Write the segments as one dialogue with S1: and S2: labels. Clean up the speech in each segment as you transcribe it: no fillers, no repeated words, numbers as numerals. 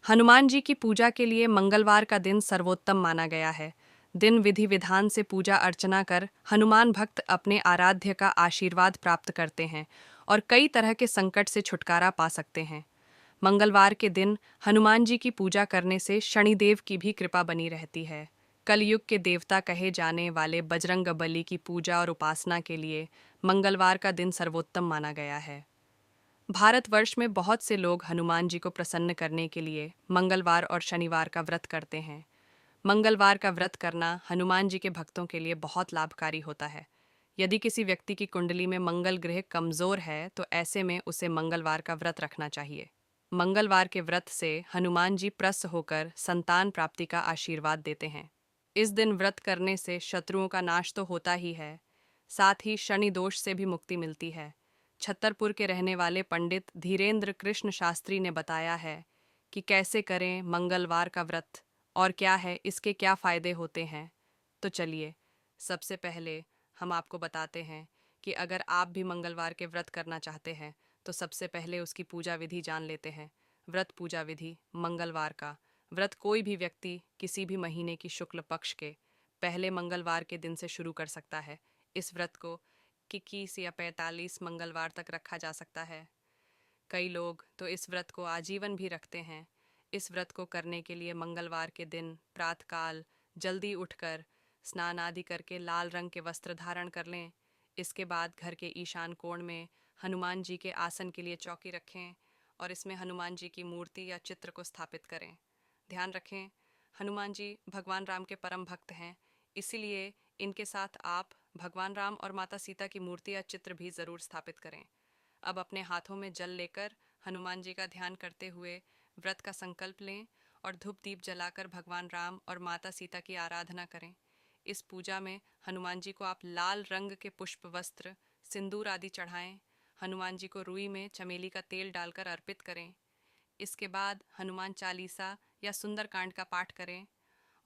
S1: हनुमान जी की पूजा के लिए मंगलवार का दिन सर्वोत्तम माना गया है। दिन विधि विधान से पूजा अर्चना कर हनुमान भक्त अपने आराध्य का आशीर्वाद प्राप्त करते हैं और कई तरह के संकट से छुटकारा पा सकते हैं। मंगलवार के दिन हनुमान जी की पूजा करने से शनिदेव की भी कृपा बनी रहती है। कलयुग के देवता कहे जाने वाले बजरंगबली की पूजा और उपासना के लिए मंगलवार का दिन सर्वोत्तम माना गया है। भारतवर्ष में बहुत से लोग हनुमान जी को प्रसन्न करने के लिए मंगलवार और शनिवार का व्रत करते हैं। मंगलवार का व्रत करना हनुमान जी के भक्तों के लिए बहुत लाभकारी होता है। यदि किसी व्यक्ति की कुंडली में मंगल ग्रह कमजोर है तो ऐसे में उसे मंगलवार का व्रत रखना चाहिए। मंगलवार के व्रत से हनुमान जी प्रसन्न होकर संतान प्राप्ति का आशीर्वाद देते हैं। इस दिन व्रत करने से शत्रुओं का नाश तो होता ही है, साथ ही शनि दोष से भी मुक्ति मिलती है। छतरपुर के रहने वाले पंडित धीरेन्द्र कृष्ण शास्त्री ने बताया है कि कैसे करें मंगलवार का व्रत और क्या है इसके क्या फायदे होते हैं। तो चलिए, सबसे पहले हम आपको बताते हैं कि अगर आप भी मंगलवार के व्रत करना चाहते हैं तो सबसे पहले उसकी पूजा विधि जान लेते हैं। व्रत पूजा विधि। मंगलवार का व्रत कोई भी व्यक्ति किसी भी महीने की शुक्ल पक्ष के पहले मंगलवार के दिन से शुरू कर सकता है। इस व्रत को 21 या 45 मंगलवार तक रखा जा सकता है। कई लोग तो इस व्रत को आजीवन भी रखते हैं। इस व्रत को करने के लिए मंगलवार के दिन प्रातःकाल जल्दी उठकर स्नान आदि करके लाल रंग के वस्त्र धारण कर लें। इसके बाद घर के ईशान कोण में हनुमान जी के आसन के लिए चौकी रखें और इसमें हनुमान जी की मूर्ति या चित्र को स्थापित करें। ध्यान रखें, हनुमान जी भगवान राम के परम भक्त हैं, इसीलिए इनके साथ आप भगवान राम और माता सीता की मूर्ति या चित्र भी ज़रूर स्थापित करें। अब अपने हाथों में जल लेकर हनुमान जी का ध्यान करते हुए व्रत का संकल्प लें और धूप दीप जलाकर भगवान राम और माता सीता की आराधना करें। इस पूजा में हनुमान जी को आप लाल रंग के पुष्प वस्त्र, सिंदूर आदि चढ़ाएं। हनुमान जी को रुई में चमेली का तेल डालकर अर्पित करें। इसके बाद हनुमान चालीसा या सुंदरकांड का पाठ करें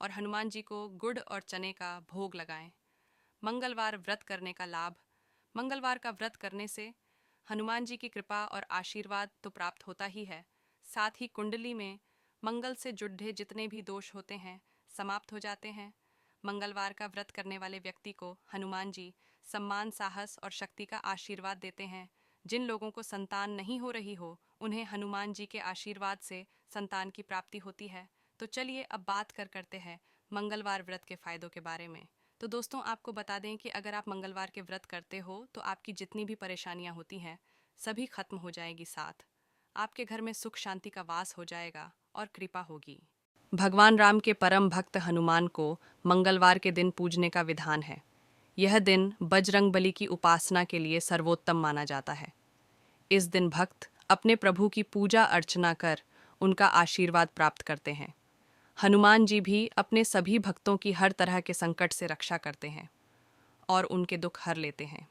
S1: और हनुमान जी को गुड़ और चने का भोग लगाएं। मंगलवार व्रत करने का लाभ। मंगलवार का व्रत करने से हनुमान जी की कृपा और आशीर्वाद तो प्राप्त होता ही है, साथ ही कुंडली में मंगल से जुड़े जितने भी दोष होते हैं समाप्त हो जाते हैं। मंगलवार का व्रत करने वाले व्यक्ति को हनुमान जी सम्मान, साहस और शक्ति का आशीर्वाद देते हैं। जिन लोगों को संतान नहीं हो रही हो उन्हें हनुमान जी के आशीर्वाद से संतान की प्राप्ति होती है। तो चलिए अब बात करते हैं मंगलवार व्रत के फायदों के बारे में। तो दोस्तों, आपको बता दें कि अगर आप मंगलवार के व्रत करते हो तो आपकी जितनी भी परेशानियां होती हैं सभी खत्म हो जाएगी। साथ आपके घर में सुख शांति का वास हो जाएगा और कृपा होगी। भगवान राम के परम भक्त हनुमान को मंगलवार के दिन पूजने का विधान है। यह दिन बजरंगबली की उपासना के लिए सर्वोत्तम माना जाता है। इस दिन भक्त अपने प्रभु की पूजा अर्चना कर उनका आशीर्वाद प्राप्त करते हैं। हनुमान जी भी अपने सभी भक्तों की हर तरह के संकट से रक्षा करते हैं और उनके दुख हर लेते हैं।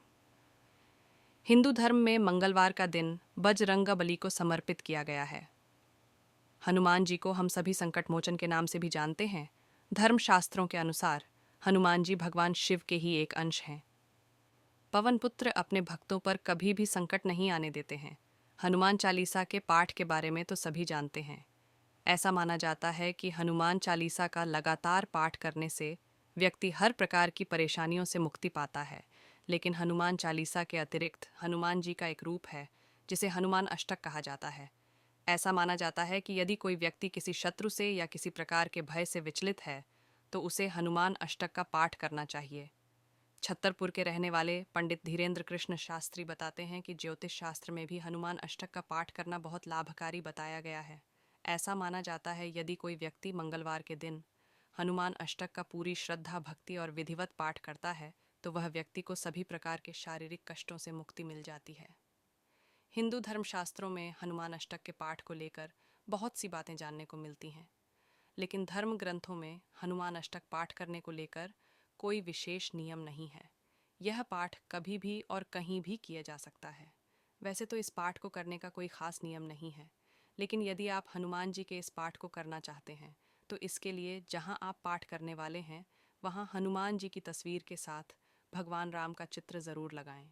S1: हिंदू धर्म में मंगलवार का दिन बजरंगबली को समर्पित किया गया है। हनुमान जी को हम सभी संकट मोचन के नाम से भी जानते हैं। धर्मशास्त्रों के अनुसार हनुमान जी भगवान शिव के ही एक अंश हैं। पवन पुत्र अपने भक्तों पर कभी भी संकट नहीं आने देते हैं। हनुमान चालीसा के पाठ के बारे में तो सभी जानते हैं। ऐसा माना जाता है कि हनुमान चालीसा का लगातार पाठ करने से व्यक्ति हर प्रकार की परेशानियों से मुक्ति पाता है। लेकिन हनुमान चालीसा के अतिरिक्त हनुमान जी का एक रूप है जिसे हनुमान अष्टक कहा जाता है। ऐसा माना जाता है कि यदि कोई व्यक्ति किसी शत्रु से या किसी प्रकार के भय से विचलित है तो उसे हनुमान अष्टक का पाठ करना चाहिए। छतरपुर के रहने वाले पंडित धीरेन्द्र कृष्ण शास्त्री बताते हैं कि ज्योतिष शास्त्र में भी हनुमान अष्टक का पाठ करना बहुत लाभकारी बताया गया है। ऐसा माना जाता है यदि कोई व्यक्ति मंगलवार के दिन हनुमान अष्टक का पूरी श्रद्धा, भक्ति और विधिवत पाठ करता है तो वह व्यक्ति को सभी प्रकार के शारीरिक कष्टों से मुक्ति मिल जाती है। हिंदू धर्मशास्त्रों में हनुमान अष्टक के पाठ को लेकर बहुत सी बातें जानने को मिलती हैं, लेकिन धर्म ग्रंथों में हनुमान अष्टक पाठ करने को लेकर कोई विशेष नियम नहीं है। यह पाठ कभी भी और कहीं भी किया जा सकता है। वैसे तो इस पाठ को करने का कोई खास नियम नहीं है, लेकिन यदि आप हनुमान जी के इस पाठ को करना चाहते हैं तो इसके लिए जहां आप पाठ करने वाले हैं वहां हनुमान जी की तस्वीर के साथ भगवान राम का चित्र ज़रूर लगाएं।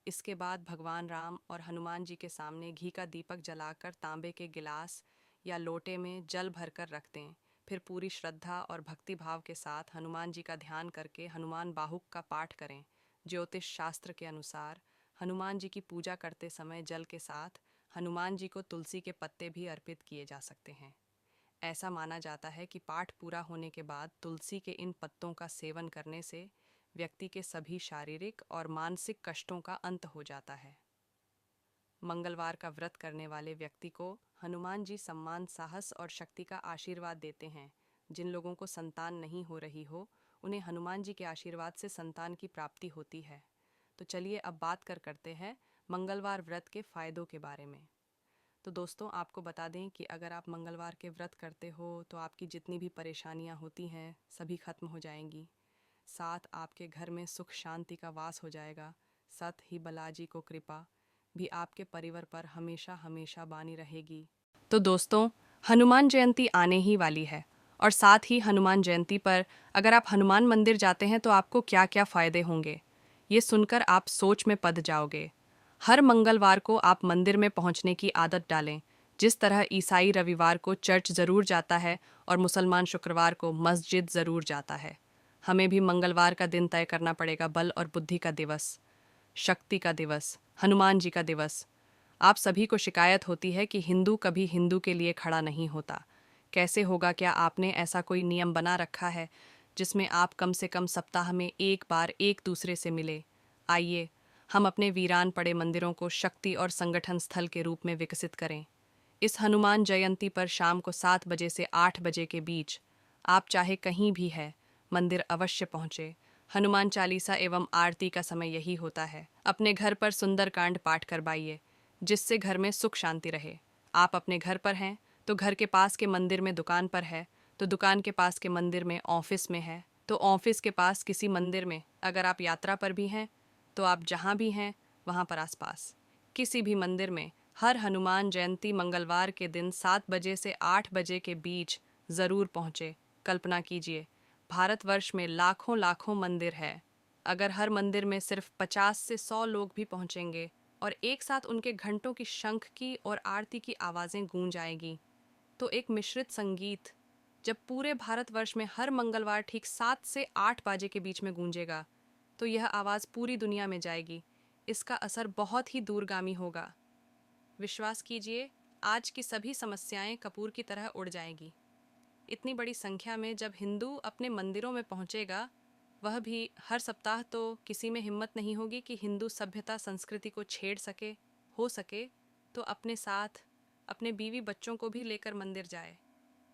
S1: इसके बाद भगवान राम और हनुमान जी के सामने घी का दीपक जलाकर तांबे के गिलास या लोटे में जल भरकर रख दें। फिर पूरी श्रद्धा और भक्ति भाव के साथ हनुमान जी का ध्यान करके हनुमान बाहुक का पाठ करें। ज्योतिष शास्त्र के अनुसार हनुमान जी की पूजा करते समय जल के साथ हनुमान जी को तुलसी के पत्ते भी अर्पित किए जा सकते हैं। ऐसा माना जाता है कि पाठ पूरा होने के बाद तुलसी के इन पत्तों का सेवन करने से व्यक्ति के सभी शारीरिक और मानसिक कष्टों का अंत हो जाता है। मंगलवार का व्रत करने वाले व्यक्ति को हनुमान जी सम्मान, साहस और शक्ति का आशीर्वाद देते हैं। जिन लोगों को संतान नहीं हो रही हो, उन्हें हनुमान जी के आशीर्वाद से संतान की प्राप्ति होती है। तो चलिए अब बात करते हैं मंगलवार व्रत के फायदों के बारे में। तो दोस्तों, आपको बता दें कि अगर आप मंगलवार के व्रत करते हो तो आपकी जितनी भी परेशानियां होती हैं सभी खत्म हो जाएंगी। साथ आपके घर में सुख शांति का वास हो जाएगा। सत ही बालाजी को कृपा भी आपके परिवार पर हमेशा हमेशा बानी रहेगी। तो दोस्तों, हनुमान जयंती आने ही वाली है और साथ ही हनुमान जयंती पर अगर आप हनुमान मंदिर जाते हैं तो आपको क्या क्या फ़ायदे होंगे, ये सुनकर आप सोच में पड़ जाओगे। हर मंगलवार को आप मंदिर में पहुंचने की आदत डालें। जिस तरह ईसाई रविवार को चर्च ज़रूर जाता है और मुसलमान शुक्रवार को मस्जिद ज़रूर जाता है, हमें भी मंगलवार का दिन तय करना पड़ेगा। बल और बुद्धि का दिवस, शक्ति का दिवस, हनुमान जी का दिवस। आप सभी को शिकायत होती है कि हिंदू कभी हिंदू के लिए खड़ा नहीं होता। कैसे होगा? क्या आपने ऐसा कोई नियम बना रखा है जिसमें आप कम से कम सप्ताह में एक बार एक दूसरे से मिले? आइए हम अपने वीरान पड़े मंदिरों को शक्ति और संगठन स्थल के रूप में विकसित करें। इस हनुमान जयंती पर शाम को 7 बजे से 8 बजे के बीच आप चाहे कहीं भी है, मंदिर अवश्य पहुँचे। हनुमान चालीसा एवं आरती का समय यही होता है। अपने घर पर सुंदरकांड पाठ करवाइए, जिससे घर में सुख शांति रहे। आप अपने घर पर हैं तो घर के पास के मंदिर में, दुकान पर है तो दुकान के पास के मंदिर में, ऑफिस में है तो ऑफिस के पास किसी मंदिर में, अगर आप यात्रा पर भी हैं तो आप जहाँ भी हैं वहाँ पर आसपास किसी भी मंदिर में हर हनुमान जयंती मंगलवार के दिन 7 बजे से 8 बजे के बीच ज़रूर पहुँचे। कल्पना कीजिए, भारतवर्ष में लाखों लाखों मंदिर है। अगर हर मंदिर में सिर्फ 50 से 100 लोग भी पहुँचेंगे और एक साथ उनके घंटों की शंख की और आरती की आवाज़ें गूंज आएगी, तो एक मिश्रित संगीत जब पूरे भारतवर्ष में हर मंगलवार ठीक 7 से 8 बजे के बीच में गूंजेगा, तो यह आवाज़ पूरी दुनिया में जाएगी। इसका असर बहुत ही दूरगामी होगा। विश्वास कीजिए, आज की सभी समस्याएं कपूर की तरह उड़ जाएंगी। इतनी बड़ी संख्या में जब हिंदू अपने मंदिरों में पहुंचेगा, वह भी हर सप्ताह, तो किसी में हिम्मत नहीं होगी कि हिंदू सभ्यता संस्कृति को छेड़ सके। हो सके तो अपने साथ अपने बीवी बच्चों को भी लेकर मंदिर जाए।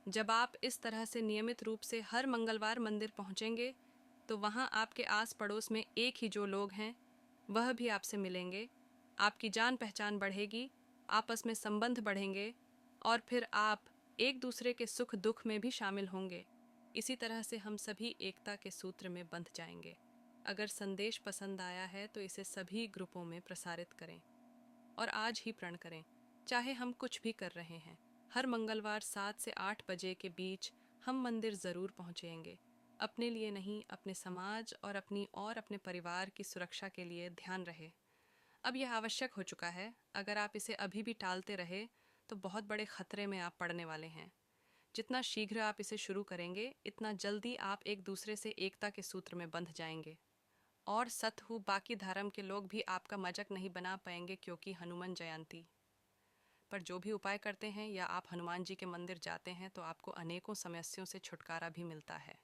S1: जब आप इस तरह से नियमित रूप से हर मंगलवार मंदिर पहुंचेंगे, तो वहां आपके आस पड़ोस में एक ही जो लोग हैं वह भी आपसे मिलेंगे। आपकी जान पहचान बढ़ेगी, आपस में संबंध बढ़ेंगे और फिर आप एक दूसरे के सुख दुख में भी शामिल होंगे। इसी तरह से हम सभी एकता के सूत्र में बंध जाएंगे। अगर संदेश पसंद आया है तो इसे सभी ग्रुपों में प्रसारित करें और आज ही प्रण करें, चाहे हम कुछ भी कर रहे हैं। हर मंगलवार 7 से 8 बजे के बीच हम मंदिर ज़रूर पहुँचेंगे। अपने लिए नहीं, अपने समाज और अपने परिवार की सुरक्षा के लिए ध्यान रहे। अब यह आवश्यक हो चुका है। अगर आप इसे अभी भी टालते रहे तो बहुत बड़े खतरे में आप पड़ने वाले हैं। जितना शीघ्र आप इसे शुरू करेंगे, इतना जल्दी आप एक दूसरे से एकता के सूत्र में बंध जाएंगे। और सत हूँ, बाकी धर्म के लोग भी आपका मजाक नहीं बना पाएंगे, क्योंकि हनुमान जयंती पर जो भी उपाय करते हैं या आप हनुमान जी के मंदिर जाते हैं तो आपको अनेकों समस्याओं से छुटकारा भी मिलता है।